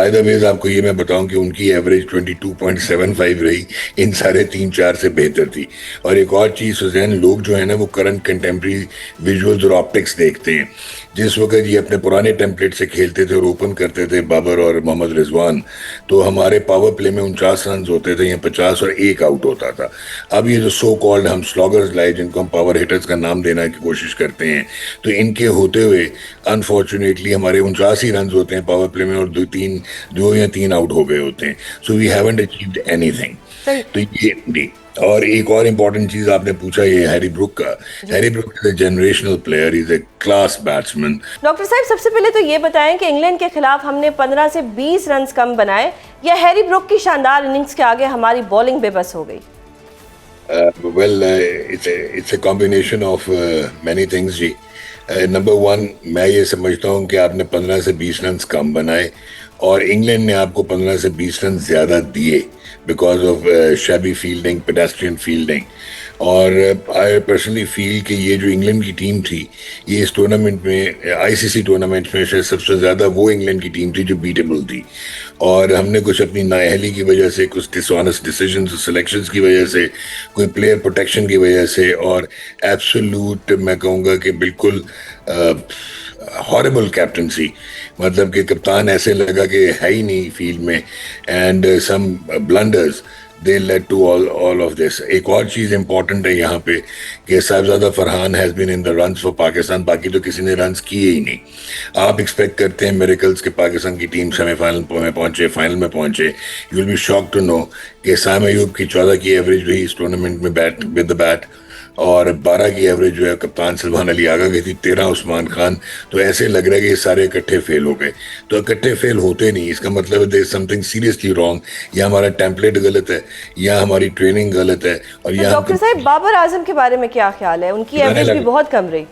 By the ways आपको ये मैं बताऊं कि उनकी एवरेज 22.75 रही, इन सारे 3-4 से बेहतर थी। और एक और चीज सुजैन, लोग जो है ना वो करंट कंटेम्प्रेरी विजुअल्स और ऑप्टिक्स देखते हैं। जिस वक्त ये अपने पुराने टेम्पलेट से खेलते थे और ओपन करते थे बाबर और मोहम्मद रिजवान, तो हमारे पावर प्ले में 49 रन होते थे या 50 और एक आउट होता था। अब ये जो सो कॉल्ड हम स्लॉगर्स लाए, जिनको हम पावर हिटर्स का नाम देने की कोशिश करते हैं, तो इनके होते हुए अनफॉर्चुनेटली हमारे 49 रन होते हैं पावर प्ले में, और दो या तीन आउट हो गए होते हैं। So we haven't achieved anything. सही। तो ये जी। और एक और इम्पॉर्टेंट चीज आपने पूछा, ये हैरी ब्रुक का। जी Harry Brook is a generational player, is a class batsman. Doctor साहब, सबसे पहले तो ये बताएं कि इंग्लैंड के खिलाफ हमने 15 से 20 रन कम बनाए, या हैरी ब्रुक की शानदार इनिंग्स के आगे हमारी बॉलिंग बेबस हो गई? Well, it's a combination of many things ji. Number one, मैं ये समझता हूँ कि आपने 15 से 20 रन कम बनाए, और इंग्लैंड ने आपको 15 से 20 रन ज्यादा दिए because of shabby fielding, pedestrian fielding. और आई पर्सनली फील कि ये जो इंग्लैंड की टीम थी, ये इस टूर्नामेंट में, आईसीसी टूर्नामेंट में शायद सबसे ज्यादा वो इंग्लैंड की टीम थी जो बीटेबल थी। और हमने कुछ अपनी नाअहली की वजह से, कुछ डिसऑनेस्ट डिसीजंस सिलेक्शंस की वजह से, कोई प्लेयर प्रोटेक्शन की वजह से, और एब्सोल्यूट मैं कहूँगा कि बिल्कुल हॉरेबल कैप्टनसी, मतलब कि कप्तान ऐसे लगा कि है ही नहीं फील्ड में, and some blunders they led to all of this. एक और चीज इंपॉर्टेंट है यहाँ पे कि Sahibzada Farhan has been in the runs for Pakistan, बाकी तो किसी ने रन्स किए ही नहीं। आप एक्सपेक्ट करते हैं मिरेकल्स के पाकिस्तान की टीम सेमीफाइनल में पहुंचे, फाइनल में पहुंचे। You will be shock to know कि साम अयूब की 14 की एवरेज रही इस टूर्नामेंट में बैट विद द बैट, और 12 की एवरेज जो है कप्तान सलमान अली आगा की थी, 13 उस्मान खान। तो ऐसे लग रहा है कि ये सारे इकट्ठे फेल हो गए। तो इकट्ठे फेल होते नहीं, इसका मतलब है देयर समथिंग सीरियसली रॉन्ग। या हमारा टेम्पलेट गलत है, या हमारी ट्रेनिंग गलत है, और तो या डॉक्टर हम साहब, बाबर आजम के बारे में क्या ख्याल है? उनकी बताने एवरेज भी लगे बहुत कम रही।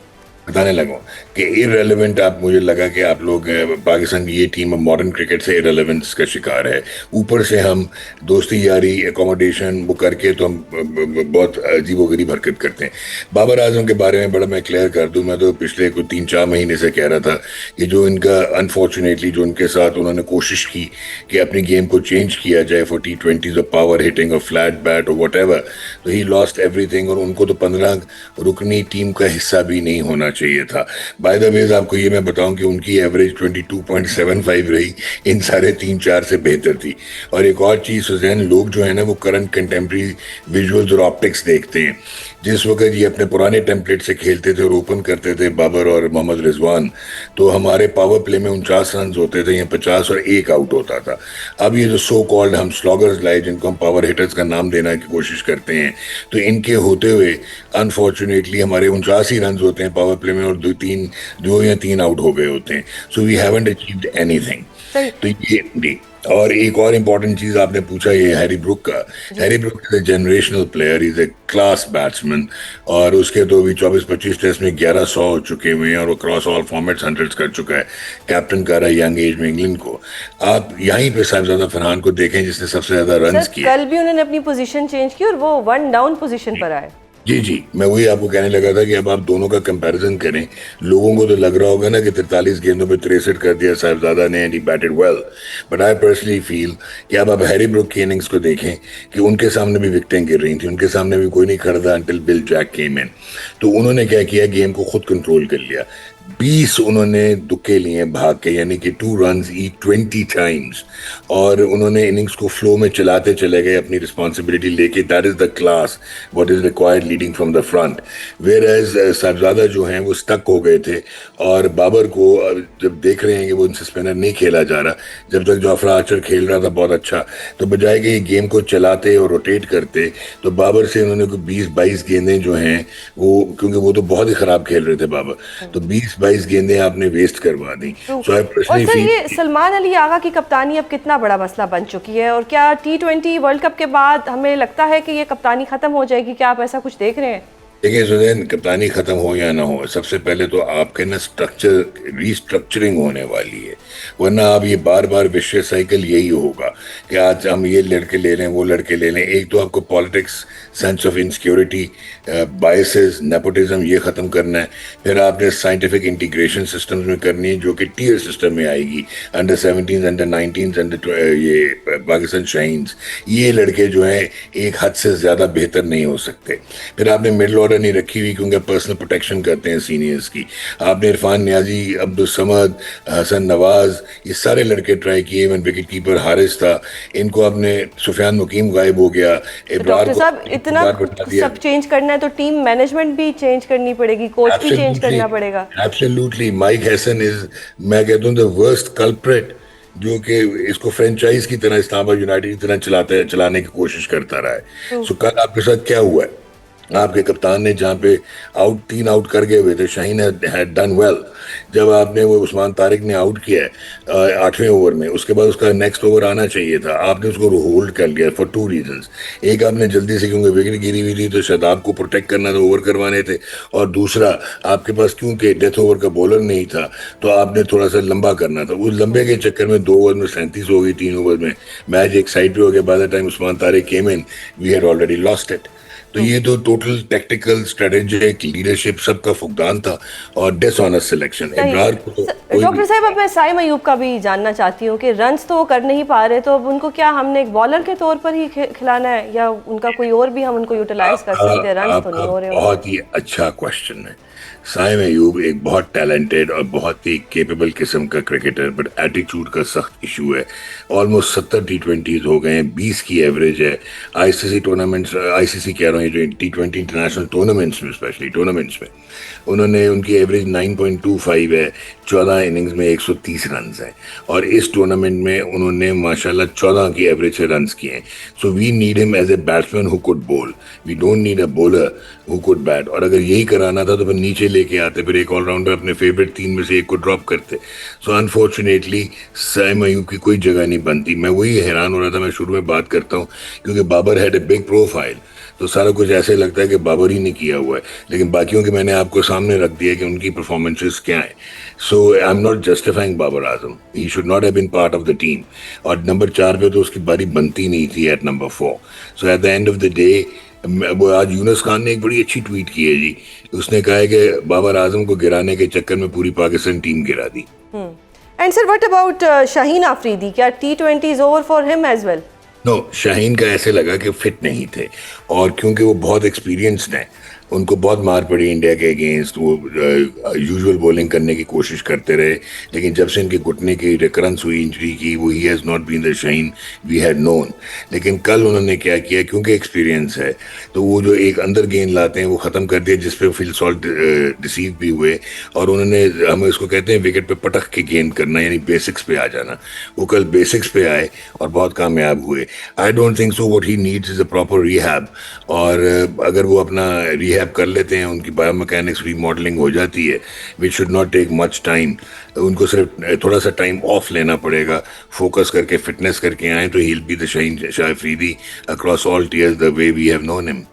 बताने लगा कि इररेलेवेंट, आप मुझे लगा कि आप लोग पाकिस्तान की ये टीम मॉडर्न क्रिकेट से इररेलेवेंस का शिकार है। ऊपर से हम दोस्ती यारी एकोमोडेशन वो करके तो हम बहुत अजीबोगरीब हरकत करते हैं। बाबर आजम के बारे में बड़ा मैं क्लियर कर दूं, मैं तो पिछले कुछ 3-4 महीने से कह रहा था कि जो इनका अनफॉर्चुनेटली जो उनके साथ उन्होंने कोशिश की कि अपनी गेम को चेंज किया जाए फॉर T20s और पावर हिटिंग और फ्लैट बैट और वट एवर, तो ही लॉस्ट एवरीथिंग। और उनको तो 15 रुकनी टीम का हिस्सा भी नहीं होना चाहिए था। बाय द वेज आपको ये मैं बताऊं कि उनकी एवरेज 22.75 रही, इन सारे 3-4 से बेहतर थी। और एक और चीज सुजैन, लोग जो है ना वो करंट कंटेम्प्रेरी विजुअल्स और ऑप्टिक्स देखते हैं। जिस वक्त ये अपने पुराने टेम्पलेट से खेलते थे और ओपन करते थे बाबर और मोहम्मद रिजवान, तो हमारे पावर प्ले में 49 रन होते थे या 50 और एक आउट होता था। अब ये जो सो कॉल्ड हम स्लॉगर्स लाए, जिनको हम पावर हिटर्स का नाम देने की कोशिश करते हैं, तो इनके होते हुए अनफॉर्चुनेटली हमारे 49 रन होते हैं पावर प्ले में, और दो या तीन आउट हो गए होते हैं। So we haven't achieved anything. सही। तो ये जी। और एक और इम्पॉर्टेंट चीज आपने पूछा, ये हैरी ब्रुक का। जी Harry Brook is a generational player, is a class batsman. और उसके तो अभी 24-25 टेस्ट में 1100 हो चुके हुए हैं, और वो क्रॉस ऑल फॉर्मेट्स हंड्रेड्स कर चुका है। कैप्टन कर रहा है यंग एज में इंग्लैंड को। आप यहीं पे साहिबजादा फरहान को देखें, जिसने सबसे ज्यादा सर, रन्स किए। कल भी उन्होंने अपनी पोजीशन चेंज की और वो वन डाउन पोजीशन पर आए। जी जी, मैं वही आपको कहने लगा था कि अब आप दोनों का कंपैरिजन करें। लोगों को तो लग रहा होगा ना कि 43 गेंदों पे 63 कर दिया साहिबजादा ने, and he batted well. But I personally feel कि अब आप हैरी ब्रुक की इनिंग्स को देखें कि उनके सामने भी विकेटें गिर रही थी, उनके सामने भी कोई नहीं खड़ा था अंटिल बिल जैक केम इन। तो उन्होंने क्या किया, गेम को खुद कंट्रोल कर लिया। 20 उन्होंने दुक्के लिए भाग के, यानी कि 2 runs ईच 20 टाइम्स, और उन्होंने इनिंग्स को फ्लो में चलाते चले गए अपनी रिस्पॉन्सिबिलिटी लेके। That is the class what is required leading from the front. Whereas Sahibzada जो हैं वो स्टक हो गए थे, और बाबर को जब देख रहे हैं कि वो उनसे स्पिनर नहीं खेला जा रहा, जब तक जोफ्रा आर्चर खेल रहा था बहुत अच्छा, तो बजाय कि ये गेम को चलाते और रोटेट करते, तो बाबर से उन्होंने कोई 20-22 गेंदें जो हैं वो, क्योंकि वो तो बहुत ही खराब खेल रहे थे बाबर, तो 20-22 गेंदें आपने वेस्ट करवा दी। तो सो आई और पर्सनली सर, फील ये सलमान अली आगा की कप्तानी अब कितना बड़ा मसला बन चुकी है, और क्या T20 वर्ल्ड कप के बाद हमें लगता है कि ये कप्तानी खत्म हो जाएगी? क्या आप ऐसा कुछ देख रहे हैं? देखिए सुजैन, कप्तानी खत्म हो या ना हो, सबसे पहले तो आपके ना स्ट्रक्चर रीस्ट्रक्चरिंग होने वाली है। वरना आप ये बार बार विशेष साइकिल यही होगा कि आज हम ये लड़के ले लें, वो लड़के ले लें। एक तो आपको politics, sense of insecurity, biases, nepotism, ये खत्म करना है। फिर आपने साइंटिफिक इंटीग्रेशन सिस्टम्स में करनी है, जो कि टीयर सिस्टम में आएगी। अंडर 17, अंडर 19, अंडर ये पाकिस्तान शाहीन्स, ये लड़के जो हैं एक हद से ज्यादा बेहतर नहीं हो सकते। फिर आपने मिडिल ऑर्डर नहीं रखी हुई, क्योंकि पर्सनल प्रोटेक्शन करते हैं सीनियर्स की। आपने इरफान नियाजी, अब्दुल समद, हसन नवाज, ये सारे लड़के ट्राई किए। इवन विकेट कीपर हारिस था, इनको आपने, सुफियान मुकीम गायब हो गया, तो इब्रार डॉक्टर को साहब, इतना इब्रार बैठा दिया। सब चेंज करना है तो टीम मैनेजमेंट भी चेंज करनी पड़ेगी, कोच भी चेंज एब्सोल्युटली, करना पड़ेगा। एब्सोल्युटली। माइक हैसन इज, मैं कहता हूँ, द वर्स्ट कल्प्रेट, जो कि इसको फ्रेंचाइज की तरह, इस्लामाबाद यूनाइटेड की तरह चलाने की कोशिश करता रहा है। सो कल आपके साथ क्या हुआ है? आपके कप्तान ने, जहाँ पे तीन आउट कर गए हुए थे, शाहीन हैड डन वेल। जब आपने वो उस्मान तारिक ने आउट किया है 8वें ओवर में, उसके बाद उसका नेक्स्ट ओवर आना चाहिए था, आपने उसको होल्ड कर लिया फॉर टू रीजंस। एक, आपने जल्दी से, क्योंकि विकेट गिरी हुई थी तो शादाब को प्रोटेक्ट करना था, ओवर करवाने थे। और दूसरा, आपके पास क्योंकि डेथ ओवर का बॉलर नहीं था, तो आपने थोड़ा सा लंबा करना था। उस लंबे के चक्कर में 2 ओवर में 37 हो गई, 3 ओवर में मैच एक साइड पे हो गया। By the time Usman Tariq came in, we had already lost it. तो ये तो टोटल टैक्टिकल, स्ट्रेटेजिक, लीडरशिप सबका फुकदान था, और डिसऑनेस्ट सिलेक्शन। इब्रार को तो कोई डॉक्टर साहब, अब मैं साइम अयूब का भी जानना चाहती हूँ कि रन्स तो वो कर नहीं पा रहे, तो अब उनको क्या हमने एक बॉलर के तौर पर ही खिलाना है, या उनका कोई और भी हम उनको यूटिलाइज कर सकते हैं? रन्स तो आपका नहीं हो रहे बहुत ही अच्छा क्वेश्चन है। साइम अयूब एक बहुत टैलेंटेड और बहुत ही केपेबल किस्म का क्रिकेटर, बट एटीट्यूड का सख्त इशू है। ऑलमोस्ट 70 T20s हो गए हैं, 20 की एवरेज है। आईसीसी टूर्नामेंट्स, आईसीसी कह रहा हूँ, जो T20 इंटरनेशनल टूर्नामेंट्स में, स्पेशली टूर्नामेंट्स में, उन्होंने, उनकी एवरेज 9.25 है। 14 इनिंग्स में 130 रन है, और इस टूर्नामेंट में उन्होंने माशाल्लाह 14 की एवरेज से रन किए हैं। So we need him as a batsman who could bowl, we don't need a bowler who could bat. और अगर यही कराना था तो फिर नीचे लेके आते, फिर एक ऑलराउंडर अपने फेवरेट 3 में से एक को ड्रॉप करते। सो अनफॉर्चुनेटली साइम अयूब की कोई जगह नहीं बनती। मैं वही हैरान हो रहा था, मैं शुरू में बात करता हूँ, क्योंकि Babar had a big profile, तो सारा कुछ ऐसे लगता है कि बाबर ही ने किया हुआ है, लेकिन बाकियों के मैंने आपको सामने रख दिया कि उनकी परफॉर्मेंसेस क्या है। So I am not justifying Babar Azam, he should not have been part of the team. और नंबर 4 पे तो उसकी बारी बनती नहीं थी at number 4। So at the end of the day, वो आज यूनुस खान ने एक बड़ी अच्छी ट्वीट की है जी। उसने कहा है कि बाबर आजम को गिराने के चक्कर में पूरी पाकिस्तान टीम गिरा दी। And sir, what about Shaheen Afridi? क्या T20 is over for him as well? No, Shaheen का ऐसे लगा कि फिट नहीं थे, और क्योंकि वो बहुत एक्सपीरियंस्ड हैं, उनको बहुत मार पड़ी इंडिया के अगेंस्ट। वो यूजुअल बॉलिंग करने की कोशिश करते रहे, लेकिन जब से इनके घुटने की रिकरेंस हुई इंजरी की, वो ही has not been the Shaheen we had known. लेकिन कल उन्होंने क्या किया, क्योंकि एक्सपीरियंस है, तो वो जो एक अंदर गेंद लाते हैं वो ख़त्म कर दिया, जिसपे फिल सॉल्ट डिसीव भी हुए। और उन्होंने, हम इसको कहते हैं विकेट पे पटक के गेंद करना, यानी बेसिक्स पे आ जाना। वो कल बेसिक्स पे आए और बहुत कामयाब हुए। I don't think so, what he needs is a proper rehab. और अगर वो अपना रिहैब कर लेते हैं, उनकी बायोमैकेनिक्स रीमॉडलिंग हो जाती है, which should not take much time. उनको सिर्फ थोड़ा सा टाइम ऑफ लेना पड़ेगा, फोकस करके, फिटनेस करके आए, तो he will be the Shaheen Shah Afridi across all tiers the way we have known him.